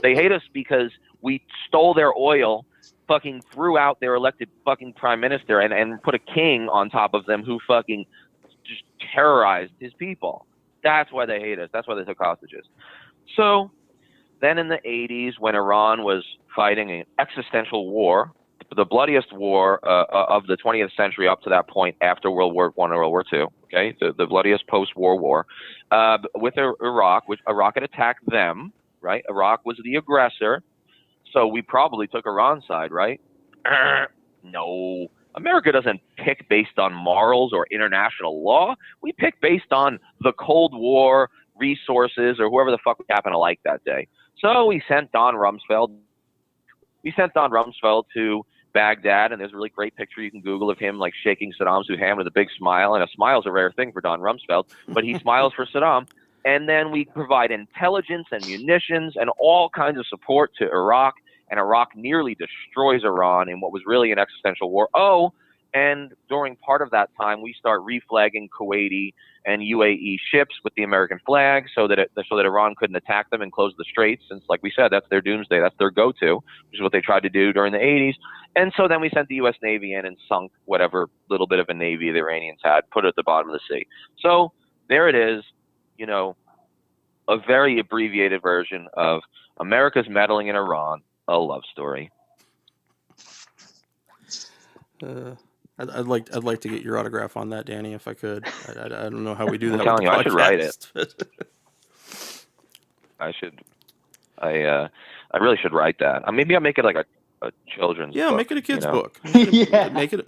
They hate us because we stole their oil, fucking threw out their elected fucking prime minister and put a king on top of them who fucking just terrorized his people. That's why they hate us. That's why they took hostages. So then in the 80s, when Iran was fighting an existential war, the bloodiest war of the 20th century up to that point after World War I and World War II, okay, the bloodiest post-war war, with Iraq, which Iraq had attacked them, right? Iraq was the aggressor, so we probably took Iran's side, right? No. America doesn't pick based on morals or international law. We pick based on the Cold War resources or whoever the fuck we happen to like that day. So we sent Don Rumsfeld. To Baghdad, and there's a really great picture you can Google of him like shaking Saddam's hand with a big smile. And a smile's a rare thing for Don Rumsfeld, but he smiles for Saddam. And then we provide intelligence and munitions and all kinds of support to Iraq. And Iraq nearly destroys Iran in what was really an existential war. Oh, and during part of that time, we start reflagging Kuwaiti and UAE ships with the American flag so that Iran couldn't attack them and close the straits. Since, like we said, that's their doomsday. That's their go-to, which is what they tried to do during the 80s. And so then we sent the U.S. Navy in and sunk whatever little bit of a navy the Iranians had, put it at the bottom of the sea. So there it is, you know, a very abbreviated version of America's meddling in Iran. A love story. I'd like to get your autograph on that, Danny, if I could. I don't know how we do that. I'm telling you, I should write it. I really should write that. Maybe I'll make it like a children's book. Make it a kid's book.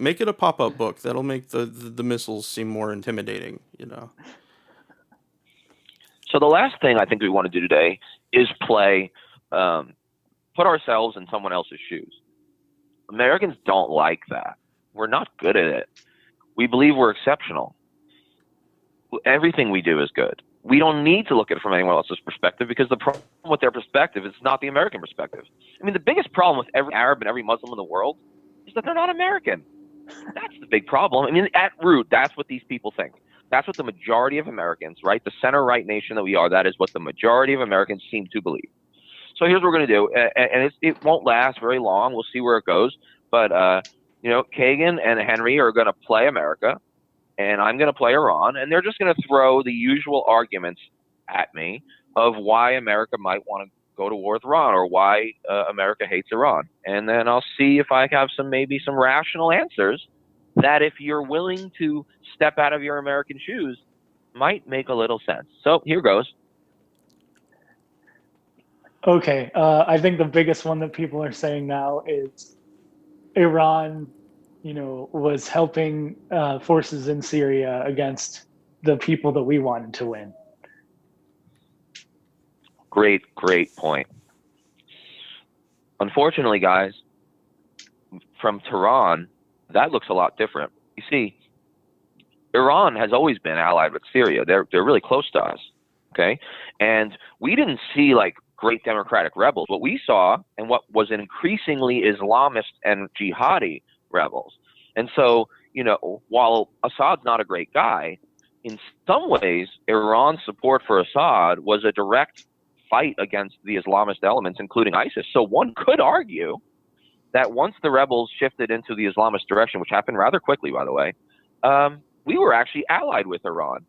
Make it a pop-up book. That'll make the missiles seem more intimidating, you know. So the last thing I think we want to do today is put ourselves in someone else's shoes. Americans don't like that. We're not good at it. We believe we're exceptional. Everything we do is good. We don't need to look at it from anyone else's perspective because the problem with their perspective is not the American perspective. I mean, the biggest problem with every Arab and every Muslim in the world is that they're not American. That's the big problem. I mean, at root, that's what these people think. That's what the majority of Americans, right? The center-right nation that we are, that is what the majority of Americans seem to believe. So here's what we're going to do, and it won't last very long. We'll see where it goes. But, you know, Kagan and Henry are going to play America, and I'm going to play Iran, and they're just going to throw the usual arguments at me of why America might want to go to war with Iran or why America hates Iran. And then I'll see if I have maybe some rational answers that, if you're willing to step out of your American shoes, might make a little sense. So here goes. Okay, I think the biggest one that people are saying now is Iran, you know, was helping forces in Syria against the people that we wanted to win. Great point. Unfortunately, guys, from Tehran, that looks a lot different. You see, Iran has always been allied with Syria. They're really close to us, okay? And we didn't see like great democratic rebels. What we saw, and what was an increasingly Islamist and jihadi rebels. And so, you know, while Assad's not a great guy, in some ways, Iran's support for Assad was a direct fight against the Islamist elements, including ISIS. So one could argue that once the rebels shifted into the Islamist direction, which happened rather quickly, by the way, we were actually allied with Iran,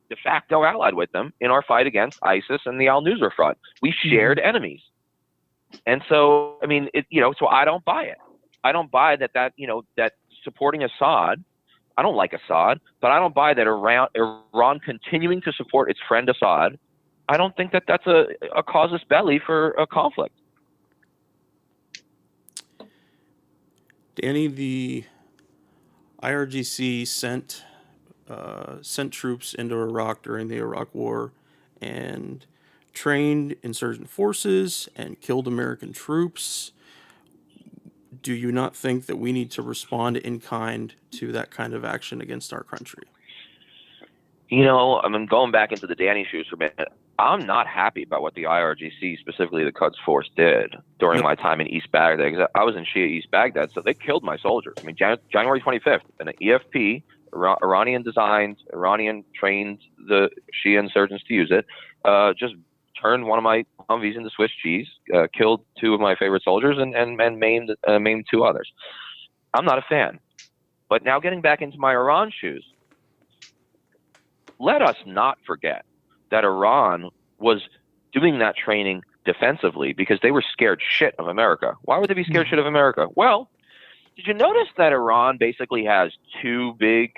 de facto allied with them in our fight against ISIS and the al-Nusra Front. We shared enemies. And so, I mean, so I don't buy it. I don't buy that supporting Assad. I don't like Assad, but I don't buy that Iran continuing to support its friend Assad. I don't think that that's a casus belli for a conflict. Danny, the IRGC sent troops into Iraq during the Iraq War and trained insurgent forces and killed American troops. Do you not think that we need to respond in kind to that kind of action against our country? I mean, going back into the Danny shoes for a minute, I'm not happy about what the IRGC, specifically the Quds Force, did during my time in East Baghdad. I was in Shia East Baghdad, so they killed my soldiers. I mean, January 25th, an EFP, Iranian designed, Iranian trained the Shia insurgents to use it, just turned one of my Humvees into Swiss cheese, killed two of my favorite soldiers, and maimed two others. I'm not a fan. But now getting back into my Iran shoes, let us not forget that Iran was doing that training defensively because they were scared shit of America. Why would they be scared shit of America? Well, did you notice that Iran basically has two big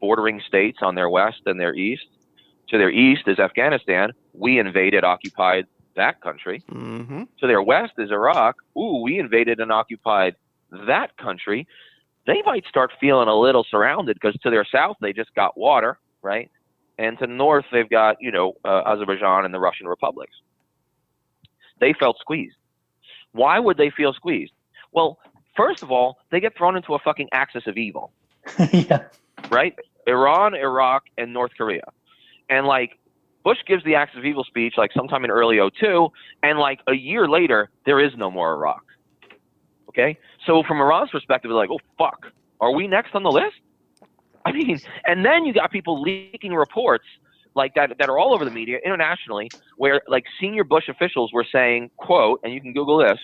bordering states on their west and their east? To their east is Afghanistan. We invaded, occupied that country. Mm-hmm. To their west is Iraq. Ooh, we invaded and occupied that country. They might start feeling a little surrounded because to their south, they just got water, right? And to the north, they've got, Azerbaijan and the Russian republics. They felt squeezed. Why would they feel squeezed? Well, first of all, they get thrown into a fucking axis of evil. Yeah. Right? Iran, Iraq, and North Korea. And Bush gives the axis of evil speech sometime in early 2002, and a year later, there is no more Iraq. Okay? So from Iran's perspective, they're oh, fuck. Are we next on the list? I mean, and then you got people leaking reports that are all over the media internationally where senior Bush officials were saying, quote, and you can Google this,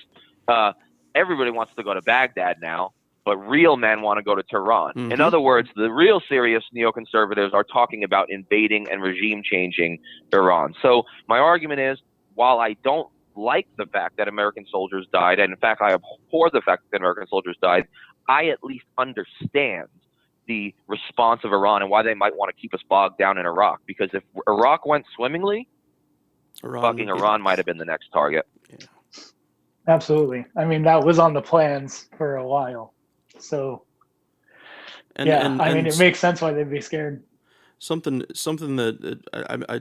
everybody wants to go to Baghdad now, but real men want to go to Tehran. Mm-hmm. In other words, the real serious neoconservatives are talking about invading and regime changing Iran. So my argument is, while I don't like the fact that American soldiers died, and in fact I abhor the fact that American soldiers died, I at least understand the response of Iran and why they might want to keep us bogged down in Iraq. Because if Iraq went swimmingly, Iran might have been the next target. Yeah. Absolutely. I mean, that was on the plans for a while. So, it makes sense why they'd be scared. Something that I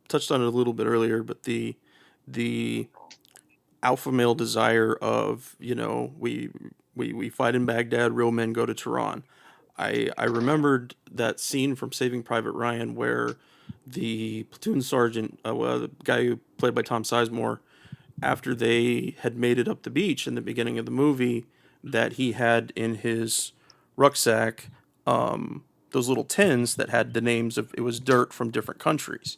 touched on it a little bit earlier, but the alpha male desire of, we fight in Baghdad, real men go to Tehran. I remembered that scene from Saving Private Ryan where the platoon sergeant, the guy who played by Tom Sizemore, after they had made it up the beach in the beginning of the movie, that he had in his rucksack those little tins that had the names of, it was dirt from different countries.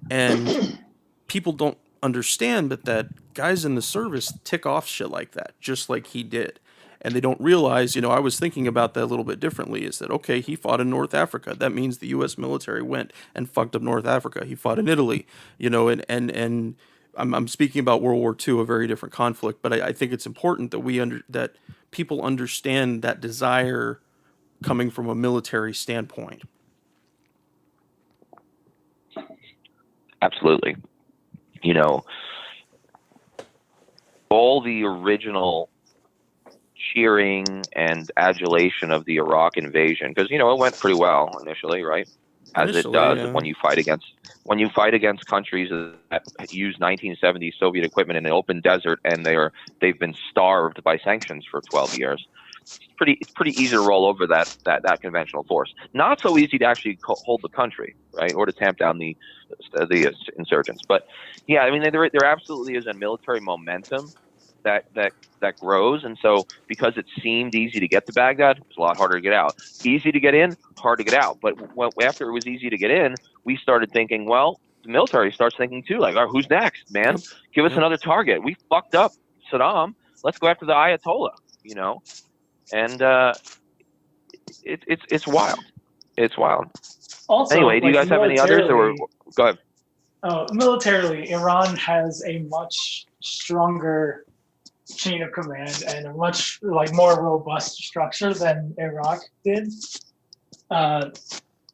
And people don't understand that guys in the service tick off shit like that, just like he did. And they don't realize, I was thinking about that a little bit differently, is that, okay, he fought in North Africa. That means the U.S. military went and fucked up North Africa. He fought in Italy, and I'm speaking about World War II, a very different conflict, but I think it's important that that people understand that desire coming from a military standpoint. Absolutely. All the original cheering and adulation of the Iraq invasion, because it went pretty well initially, right? As it does, yeah. when you fight against countries that use 1970s Soviet equipment in an open desert and they've been starved by sanctions for 12 years. It's pretty easy to roll over that conventional force. Not so easy to actually hold the country, right, or to tamp down the insurgents. But yeah, I mean, there absolutely is a military momentum that grows, and so because it seemed easy to get to Baghdad, it was a lot harder to get out. Easy to get in, hard to get out. But after it was easy to get in, we started thinking, well, the military starts thinking too, all right, who's next, man? Give us another target. We fucked up Saddam. Let's go after the Ayatollah, And it's wild. It's wild. Also, anyway, do you guys have any others? Or go ahead. Militarily, Iran has a much stronger chain of command and a much like more robust structure than Iraq did. And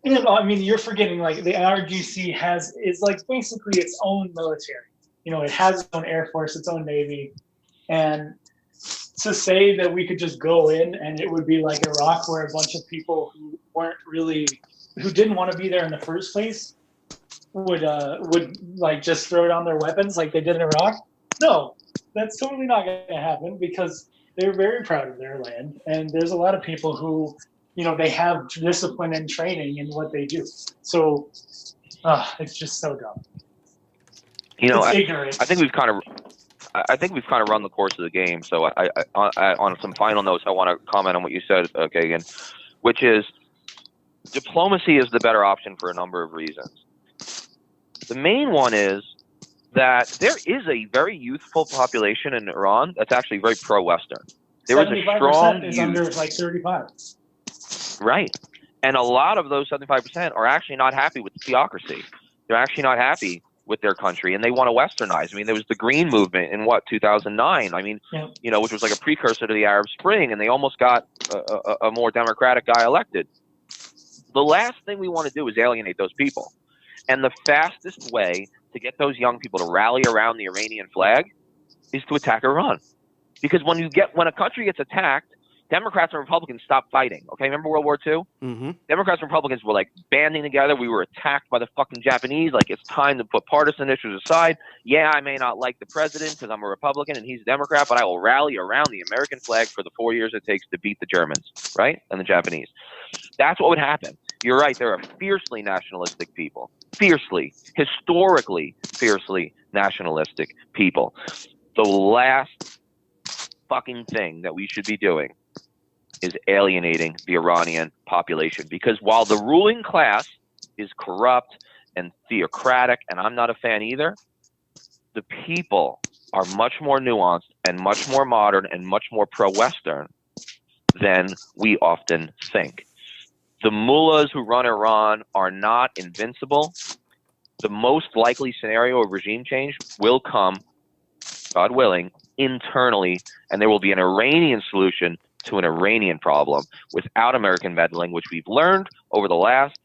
I mean, you're forgetting like the IRGC is like basically its own military. You know, it has its own air force, its own navy, and to say that we could just go in and it would be like Iraq, where a bunch of people who didn't want to be there in the first place would like just throw down their weapons like they did in Iraq. No, that's totally not going to happen because they're very proud of their land, and there's a lot of people who, you know, they have discipline and training in what they do. So it's just so dumb. You know, it's ignorant. I think we've kind of run the course of the game. So I on some final notes, I want to comment on what you said, Kagan, which is diplomacy is the better option for a number of reasons. The main one is that there is a very youthful population in Iran that's actually very pro-Western. There is a strong is under like 35. Right. And a lot of those 75% are actually not happy with the theocracy. They're actually not happy with their country, and they want to Westernize. I mean, there was the Green Movement in 2009. I mean, yeah. You know, which was like a precursor to the Arab Spring, and they almost got a more democratic guy elected. The last thing we want to do is alienate those people. And the fastest way to get those young people to rally around the Iranian flag is to attack Iran. Because when a country gets attacked, Democrats and Republicans stop fighting. Okay, remember World War II? Mm-hmm. Democrats and Republicans were like banding together. We were attacked by the fucking Japanese. Like, it's time to put partisan issues aside. Yeah, I may not like the president because I'm a Republican and he's a Democrat, but I will rally around the American flag for the 4 years it takes to beat the Germans, right? And the Japanese. That's what would happen. You're right. There are fiercely nationalistic people. Historically fiercely nationalistic people. The last fucking thing that we should be doing is alienating the Iranian population, because while the ruling class is corrupt and theocratic, and I'm not a fan either, the people are much more nuanced and much more modern and much more pro-Western than we often think. The mullahs who run Iran are not invincible. The most likely scenario of regime change will come, God willing, internally, and there will be an Iranian solution to an Iranian problem without American meddling, which we've learned over the last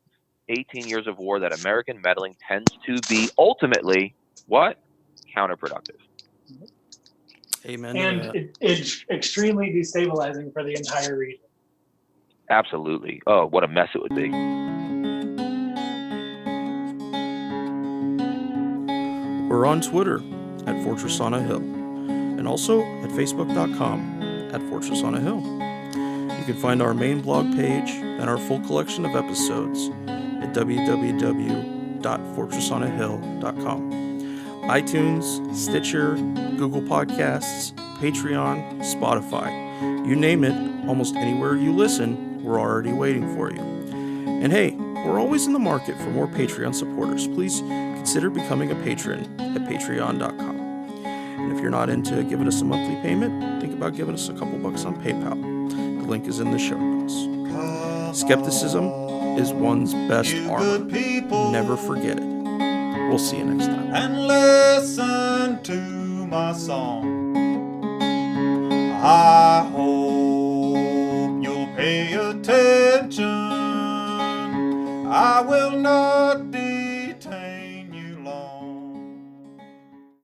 18 years of war that American meddling tends to be ultimately what? Counterproductive. Amen. And it's extremely destabilizing for the entire region. Absolutely. Oh, what a mess it would be. We're on Twitter at Fortress on a Hill, and also at Facebook.com at Fortress on a Hill. You can find our main blog page and our full collection of episodes at www.fortressonahill.com. iTunes, Stitcher, Google Podcasts, Patreon, Spotify. You name it, almost anywhere you listen, we're already waiting for you. And hey, we're always in the market for more Patreon supporters. Please consider becoming a patron at patreon.com. And if you're not into giving us a monthly payment, think about giving us a couple bucks on PayPal. The link is in the show notes. Skepticism is one's best armor. Never forget it. We'll see you next time. And listen to my song.